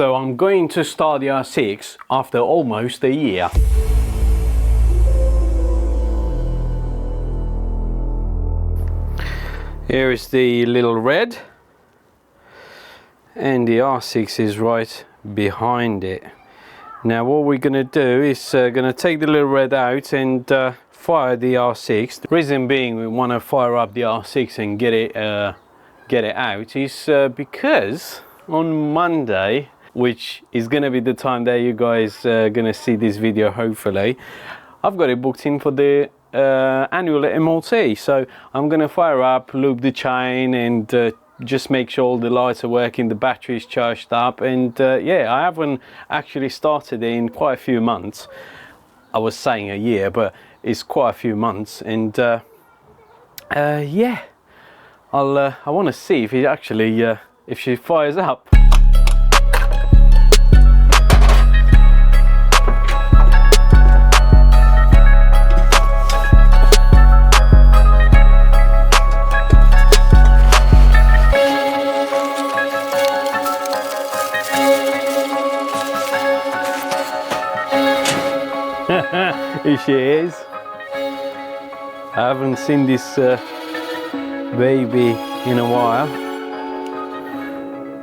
So I'm going to start the R6 after almost a year. Here is the little red, and the R6 is right behind it. Now what we're going to do is going to take the little red out and fire the R6. The reason being we want to fire up the R6 and get it out is because on Monday, which is going to be the time that you guys are going to see this video hopefully, I've got it booked in for the annual MOT. So I'm going to fire up, loop the chain, and just make sure all the lights are working, the battery is charged up, and yeah, I haven't actually started in quite a few months. I was saying a year, but it's quite a few months, and yeah, I want to see if it actually if she fires up. Here she is. I haven't seen this baby in a while.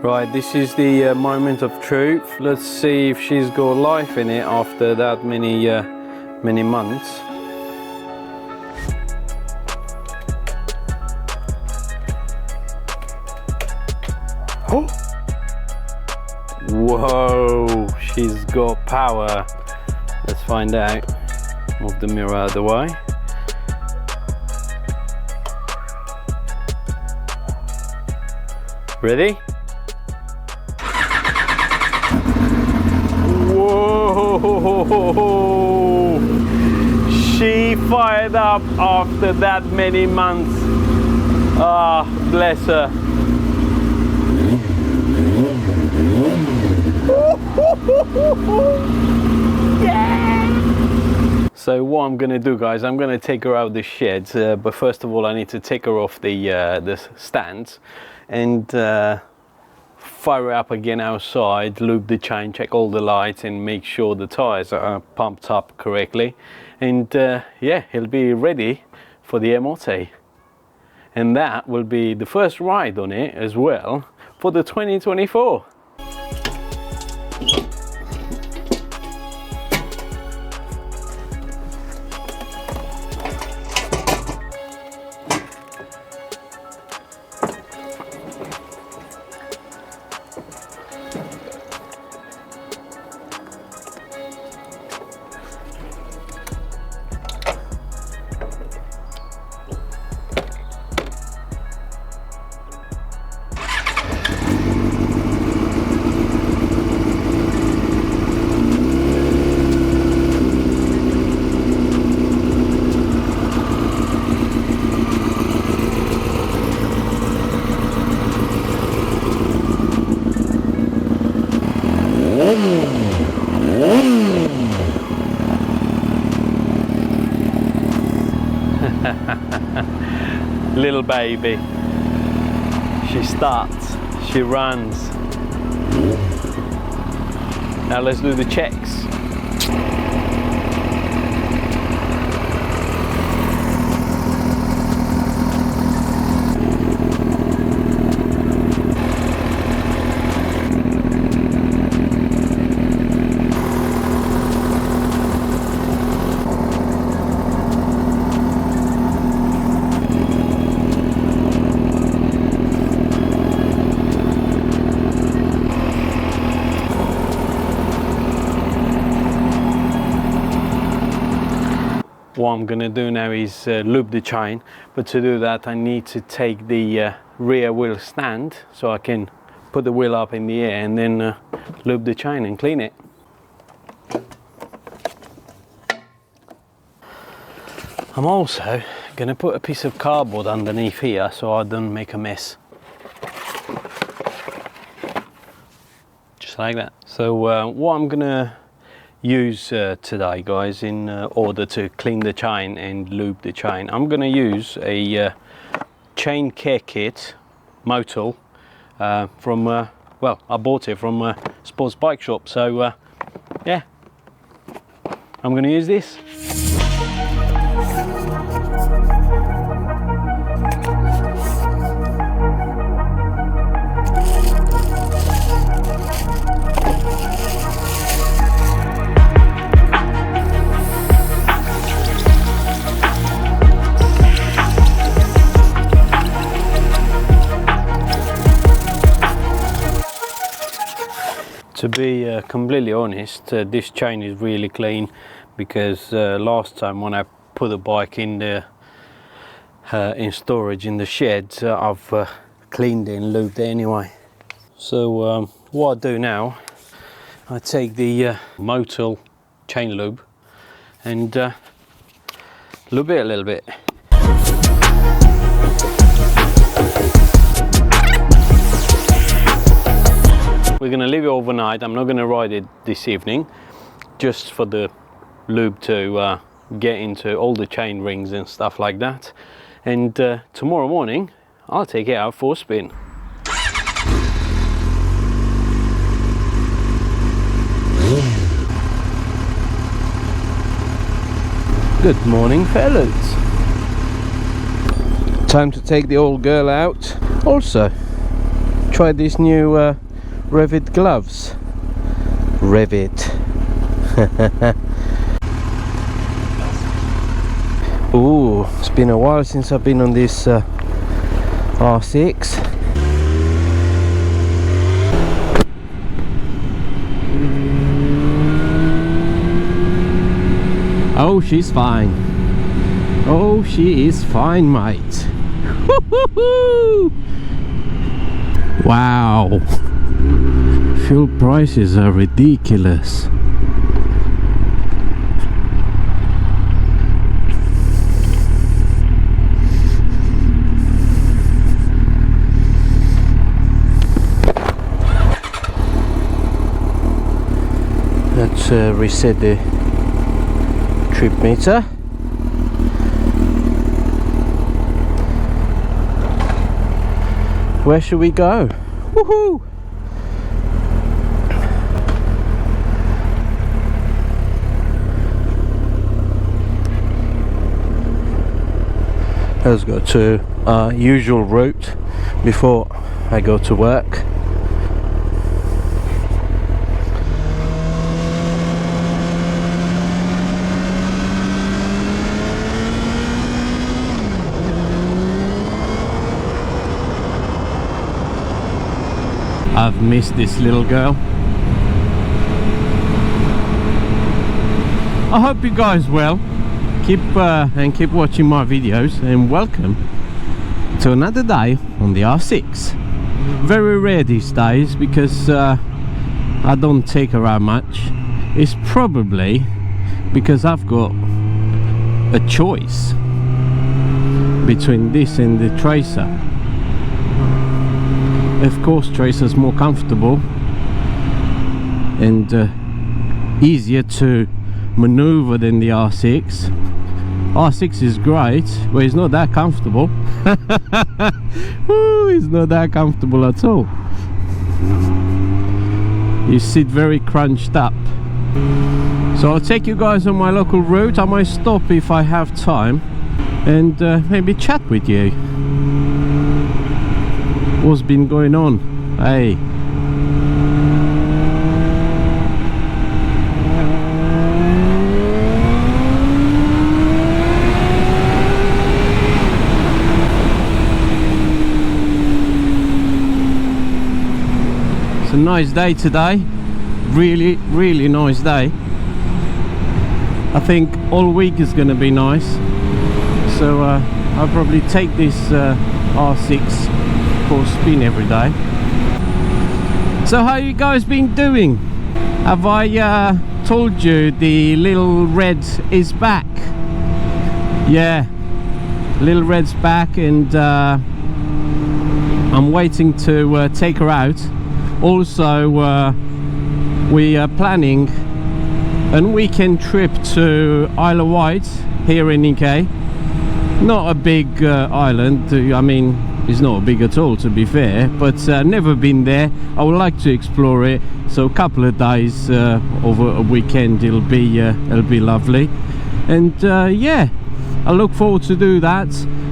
Right, this is the moment of truth. Let's see if she's got life in it after that many months. Oh! Whoa, she's got power. Let's find out. Move the mirror out of the way. Ready? Whoa! She fired up after that many months. Ah, bless her. Yeah! So what I'm gonna do, guys, I'm gonna take her out of the shed, but first of all I need to take her off the stands and fire her up again outside, loop the chain, check all the lights, and make sure the tires are pumped up correctly, and yeah, it'll be ready for the MOT, and that will be the first ride on it as well for the 2024. Little baby, she starts, she runs. Now let's do the checks. What I'm going to do now is loop the chain, but to do that I need to take the rear wheel stand so I can put the wheel up in the air and then loop the chain and clean it. I'm also going to put a piece of cardboard underneath here so I don't make a mess. Just like that. So what I'm going to use today, guys, in order to clean the chain and loop the chain, I'm going to use a chain care kit motor from well, I bought it from a sports bike shop, so yeah, I'm going to use this. To be completely honest, this chain is really clean, because last time when I put the bike in the in storage in the shed, I've cleaned it and lubed it anyway. So what I do now, I take the Motul chain lube and lube it a little bit. We're going to leave it overnight. I'm not going to ride it this evening, just for the lube to get into all the chain rings and stuff like that. And tomorrow morning I'll take it out for a spin. Good morning, fellas. Time to take the old girl out. Also, try this new Revit gloves. Revit. Ooh, it's been a while since I've been on this R6. Oh, she's fine. Oh, she is fine, mate. Wow. Fuel prices are ridiculous. Let's reset the trip meter. Where should we go? Woohoo! Let's go to our usual route before I go to work. I've missed this little girl. I hope you guys well. Keep watching my videos, and welcome to another day on the R6. Very rare these days, because I don't take her out much. It's probably because I've got a choice between this and the Tracer. Of course, Tracer's more comfortable and easier to maneuver than the R6. R6 is great, but it's not that comfortable. Ooh, it's not that comfortable at all. You sit very crunched up. So I'll take you guys on my local route. I might stop if I have time and maybe chat with you. What's been going on? Hey. It's a nice day today. Really nice day. I think all week is gonna be nice. So I'll probably take this R6 for a spin every day. So how you guys been doing? Have I told you the little red is back? Yeah, little red's back, and I'm waiting to take her out. Also we are planning a weekend trip to Isle of Wight here in UK. Not a big island, I mean it's not big at all, to be fair, but never been there. I would like to explore it, so a couple of days over a weekend it'll be lovely. And yeah, I look forward to do that.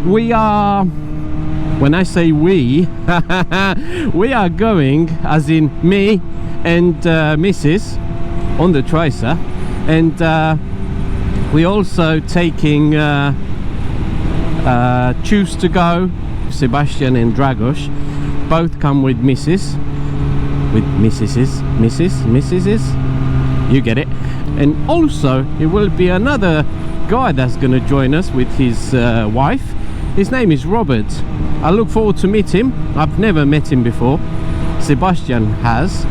We are, when I say we we are going, as in me and Mrs. on the Tracer, and we're also taking Choose to Go. Sebastian and Dragos both come with Mrs. You get it. And also it will be another guy that's gonna join us with his wife. His name is Robert. I look forward to meet him. I've never met him before. Sebastian has,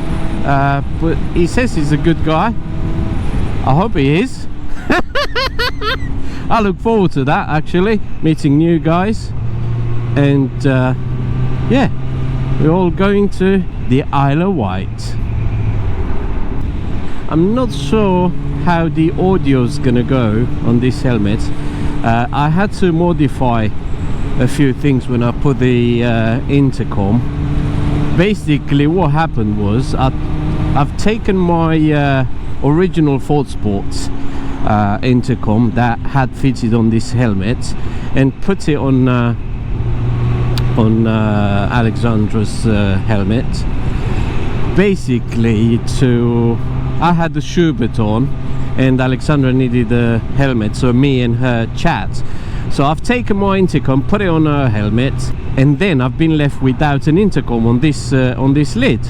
but he says he's a good guy. I hope he is. I look forward to that, actually, meeting new guys. And yeah, we're all going to the Isle of Wight. I'm not sure how the audio's gonna go on this helmet. I had to modify a few things when I put the intercom. Basically what happened was I've taken my original Ford Sports intercom that had fitted on this helmet and put it on Alexandra's helmet. Basically, I had the Schubert on and Alexandra needed a helmet, so me and her chat. So I've taken my intercom, put it on her helmet, and then I've been left without an intercom on this lid.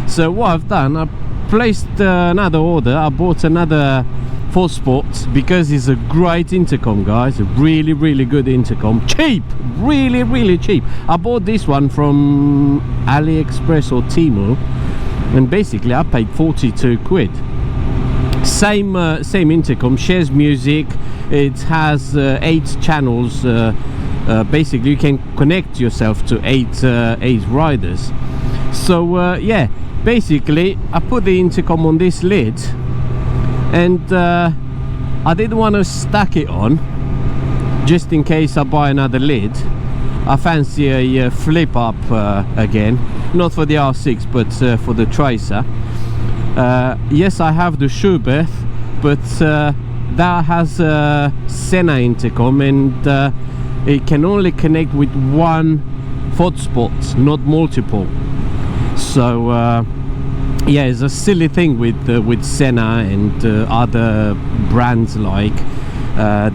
So what I've done, I placed another order. I bought another Ford Sports because it's a great intercom, guys. A really good intercom, cheap, really cheap. I bought this one from AliExpress or Temu, and basically I paid 42 quid. Same intercom, shares music. It has 8 channels. Basically you can connect yourself to 8 riders. So yeah, basically I put the intercom on this lid, and I didn't want to stack it on just in case I buy another lid. I fancy a flip up again, not for the R6 but for the Tracer. Yes, I have the Schubert, but that has a Senna intercom, and it can only connect with one Ford Sports, not multiple. So yeah, it's a silly thing with Senna and other brands, like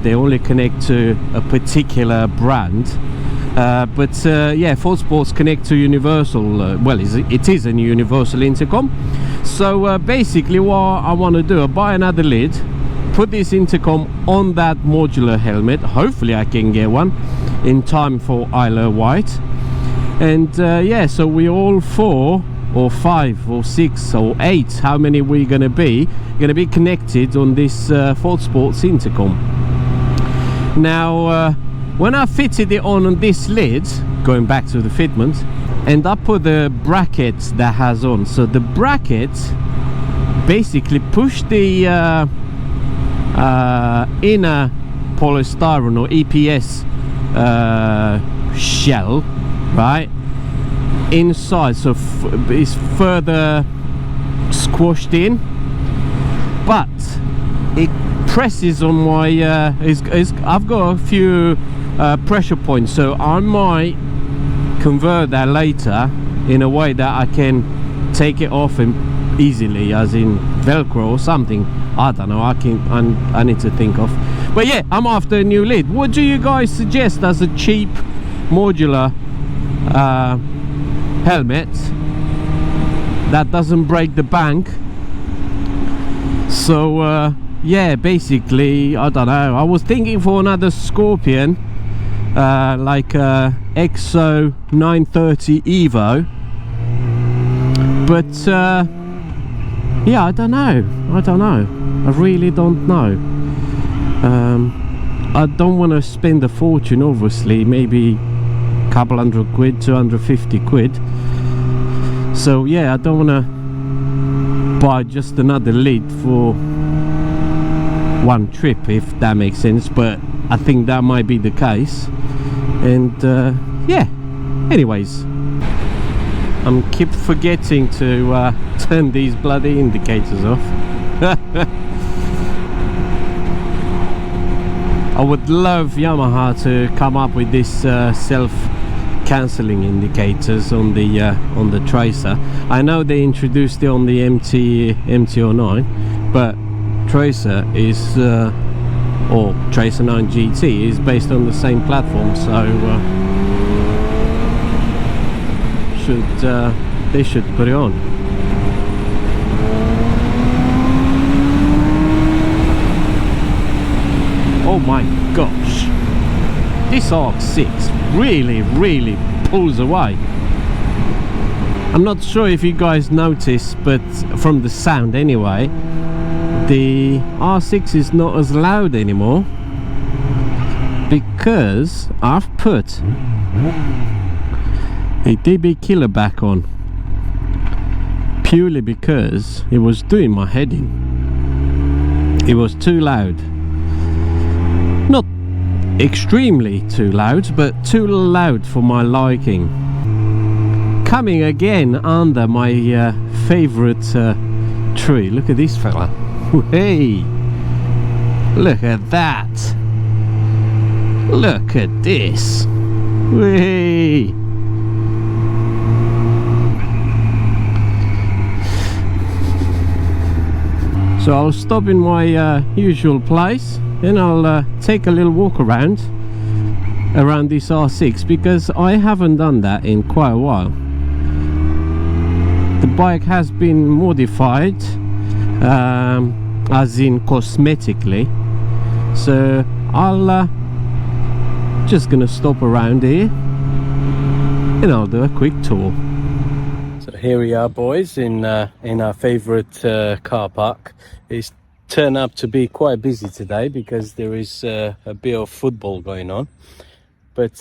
they only connect to a particular brand. But yeah, Ford Sports connect to universal. Well, it is a universal intercom. So basically what I want to do, I buy another lid, put this intercom on that modular helmet. Hopefully I can get one in time for Isle of Wight. And yeah, so we all 4 or 5 or 6 or 8, how many we're gonna be connected on this Ford Sports intercom. Now when I fitted it on this lid, going back to the fitment, and I put the brackets that has on, so the bracket basically pushed the inner polystyrene or EPS shell right inside, so it's further squashed in, but it presses on my I've got a few pressure points, so I might convert that later in a way that I can take it off and easily, as in Velcro or something. I don't know, I need to think of. But yeah, I'm after a new lid. What do you guys suggest as a cheap modular helmet that doesn't break the bank? So yeah, basically I don't know, I was thinking for another Scorpion, like Exo 930 Evo, but yeah, I don't know, I really don't know. I don't want to spend a fortune, obviously, maybe a couple hundred quid, 250 quid. So yeah, I don't want to buy just another lid for one trip, if that makes sense, but I think that might be the case. And yeah, Anyways, I'm keep forgetting to turn these bloody indicators off. I would love Yamaha to come up with this self-cancelling indicators on the Tracer. I know they introduced it on the MT-09, but Tracer is or Tracer 9 GT is based on the same platform, so they should put it on. Oh my gosh, this R6 really pulls away. I'm not sure if you guys notice, but from the sound anyway, the R6 is not as loud anymore because I've put a dB killer back on, purely because it was doing my head in. It was too loud. Not extremely too loud, but too loud for my liking. Coming again under my favorite tree. Look at this fella. Hey, look at that. Look at this. Hey. So I'll stop in my usual place, and I'll take a little walk around this R6, because I haven't done that in quite a while. The bike has been modified, as in cosmetically, so I'll just gonna stop around here and I'll do a quick tour. So here we are, boys, in our favorite car park. It's turned up to be quite busy today because there is a bit of football going on, but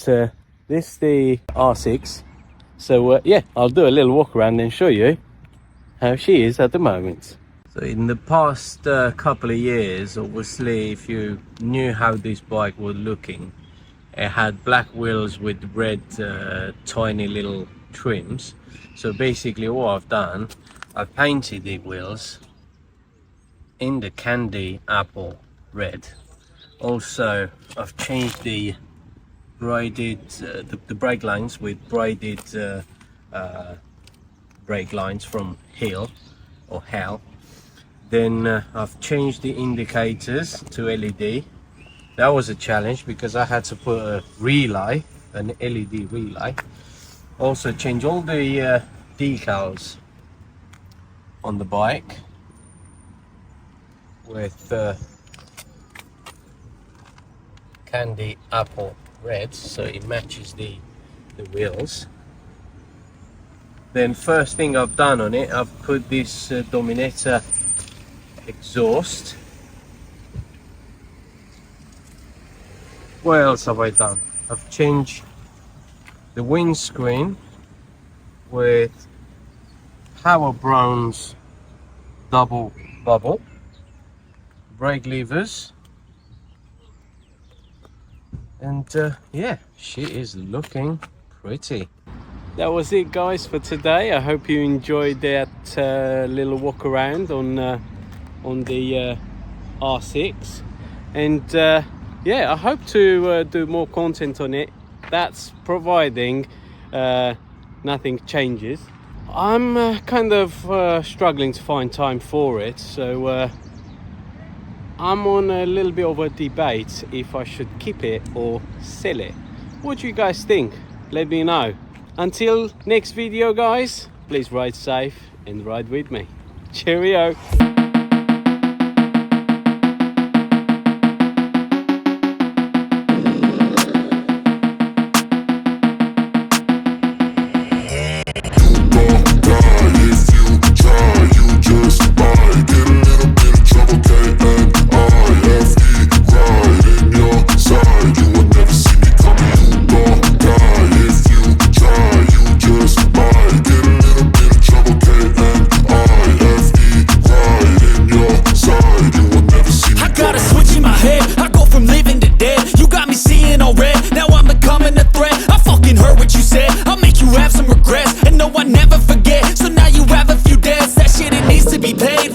this is the R6, so yeah, I'll do a little walk around and show you how she is at the moment. So in the past couple of years, obviously, if you knew how this bike was looking, it had black wheels with red tiny little trims. So basically what I've done, I've painted the wheels in the candy apple red. Also, I've changed the braided the brake lines with braided brake lines from Hill or Hell. Then I've changed the indicators to LED. That was a challenge because I had to put a relay, an LED relay. Also change all the decals on the bike with candy apple red, so it matches the wheels. Then first thing I've done on it, I've put this Dominator exhaust. What else have I done? I've changed the windscreen with Power Bronze double bubble, brake levers, and yeah, she is looking pretty. That was it, guys, for today. I hope you enjoyed that little walk around on the R6, and yeah, I hope to do more content on it. That's providing nothing changes. I'm kind of struggling to find time for it, so I'm on a little bit of a debate if I should keep it or sell it. What do you guys think? Let me know. Until next video, guys, please ride safe and ride with me. Cheerio.